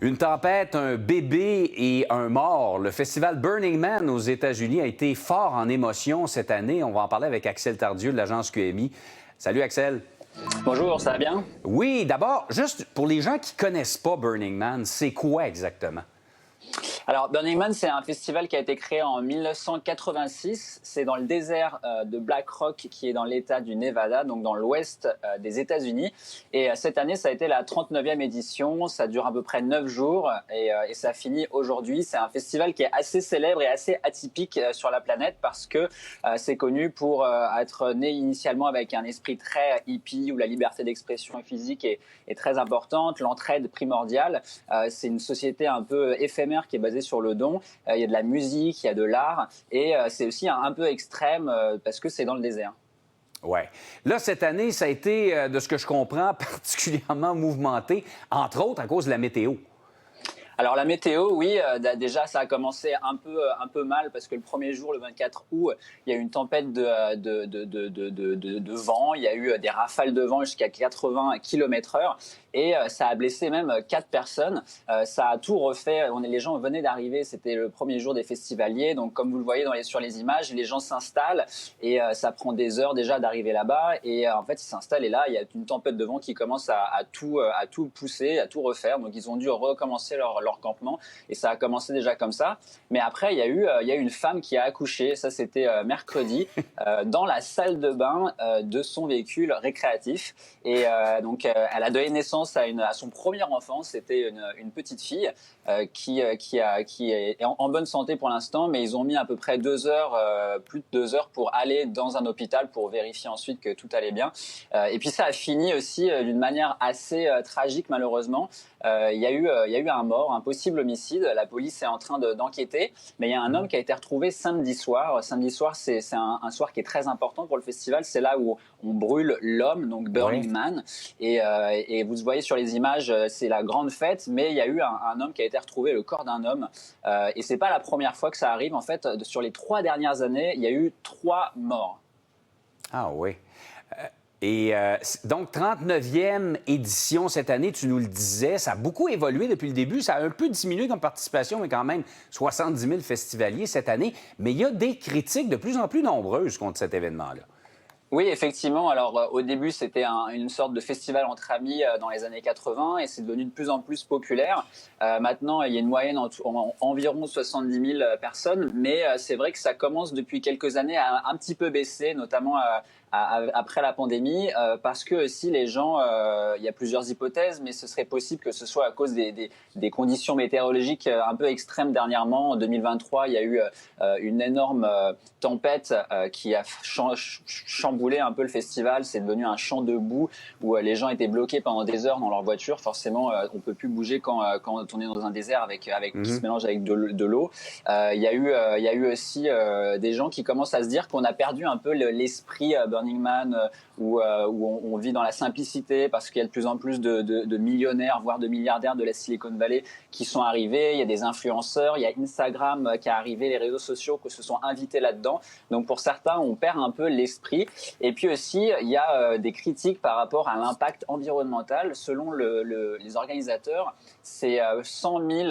Une tempête, un bébé et un mort. Le festival Burning Man aux États-Unis a été fort en émotion cette année. On va en parler avec Axel Tardieu de l'agence QMI. Salut Axel. Bonjour, ça va bien? Oui, d'abord, juste pour les gens qui ne connaissent pas Burning Man, c'est quoi exactement? Alors, Burning Man, c'est un festival qui a été créé en 1986. C'est dans le désert de Black Rock, qui est dans l'État du Nevada, donc dans l'ouest des États-Unis. Et cette année, ça a été la 39e édition. Ça dure à peu près 9 jours et ça finit aujourd'hui. C'est un festival qui est assez célèbre et assez atypique sur la planète parce que c'est connu pour être né initialement avec un esprit très hippie où la liberté d'expression physique est très importante, l'entraide primordiale. C'est une société un peu éphémère qui est basée sur le don. Il y a de la musique, il y a de l'art et c'est aussi un peu extrême parce que c'est dans le désert. Oui. Là, cette année, ça a été, de ce que je comprends, particulièrement mouvementé, entre autres à cause de la météo. Alors la météo, oui, déjà ça a commencé un peu mal parce que le premier jour, le 24 août, il y a eu une tempête de vent, il y a eu des rafales de vent jusqu'à 80 km/h et ça a blessé même 4 personnes. Ça a tout refait, les gens venaient d'arriver, c'était le premier jour des festivaliers, donc comme vous le voyez sur les images, les gens s'installent et ça prend des heures déjà d'arriver là-bas et en fait ils s'installent et là il y a une tempête de vent qui commence à tout pousser, à tout refaire, donc ils ont dû recommencer leur campement et ça a commencé déjà comme ça. Mais après, il y a eu une femme qui a accouché, ça c'était mercredi, dans la salle de bain de son véhicule récréatif. Et donc, elle a donné naissance à son premier enfant. C'était une petite fille qui est en bonne santé pour l'instant, mais ils ont mis à peu près 2 heures, plus de 2 heures pour aller dans un hôpital pour vérifier ensuite que tout allait bien. Et puis ça a fini aussi d'une manière assez tragique malheureusement. Il y a eu un mort, un possible homicide. La police est en train d'enquêter, mais il y a un homme qui a été retrouvé samedi soir. Samedi soir, c'est un soir qui est très important pour le festival. C'est là où on brûle l'homme, donc Burning Man. Et vous voyez sur les images, c'est la grande fête, mais il y a eu un homme qui a été retrouvé, le corps d'un homme. Et c'est pas la première fois que ça arrive. En fait, sur les 3 dernières années, il y a eu 3 morts. Ah oui. Donc, 39e édition cette année, tu nous le disais, ça a beaucoup évolué depuis le début. Ça a un peu diminué comme participation, mais quand même 70 000 festivaliers cette année. Mais il y a des critiques de plus en plus nombreuses contre cet événement-là. Oui, effectivement. Alors, au début, c'était une sorte de festival entre amis dans les années 80 et c'est devenu de plus en plus populaire. Maintenant, il y a une moyenne environ 70 000 personnes, mais c'est vrai que ça commence depuis quelques années à un petit peu baisser, notamment après la pandémie, parce que si les gens, il y a plusieurs hypothèses, mais ce serait possible que ce soit à cause des conditions météorologiques un peu extrêmes dernièrement. En 2023, il y a eu une énorme tempête qui a chamboulé un peu le festival. C'est devenu un champ de boue où les gens étaient bloqués pendant des heures dans leur voiture. Forcément, on peut plus bouger quand on est dans un désert qui se mélange avec de l'eau. Il y a eu aussi des gens qui commencent à se dire qu'on a perdu un peu l'esprit Burning Man où on vit dans la simplicité parce qu'il y a de plus en plus de millionnaires, voire de milliardaires de la Silicon Valley qui sont arrivés. Il y a des influenceurs, il y a Instagram qui est arrivé, les réseaux sociaux qui se sont invités là-dedans. Donc pour certains, on perd un peu l'esprit. Et puis aussi, il y a des critiques par rapport à l'impact environnemental. Selon les organisateurs, c'est 100 000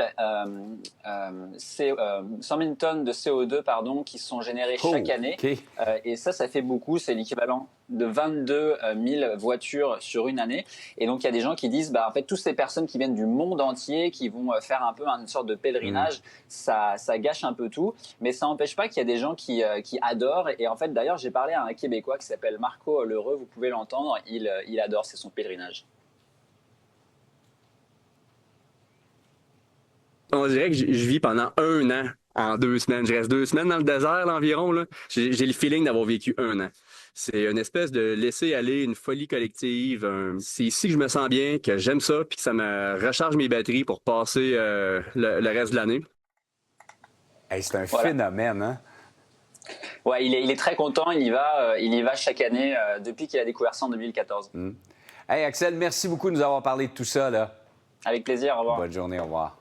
tonnes de CO2 qui sont générées chaque année. Okay. Et ça fait beaucoup. C'est l'équivalent de 22 000 voitures sur une année. Et donc, il y a des gens qui disent, en fait, toutes ces personnes qui viennent du monde entier, qui vont faire un peu une sorte de pèlerinage, ça gâche un peu tout. Mais ça n'empêche pas qu'il y a des gens qui adorent. Et en fait, d'ailleurs, j'ai parlé à un Québécois qui s'appelle Marco Lheureux, vous pouvez l'entendre, il adore, c'est son pèlerinage. On dirait que je vis pendant 1 an en 2 semaines. Je reste 2 semaines dans le désert là, environ. Là. J'ai le feeling d'avoir vécu 1 an. C'est une espèce de laisser aller, une folie collective. C'est ici que je me sens bien, que j'aime ça, puis que ça me recharge mes batteries pour passer le reste de l'année. Hey, c'est un phénomène, hein? Ouais, il est très content. Il y va chaque année depuis qu'il a découvert ça en 2014. Hey, Axel, merci beaucoup de nous avoir parlé de tout ça. Là. Avec plaisir. Au revoir. Bonne journée. Au revoir.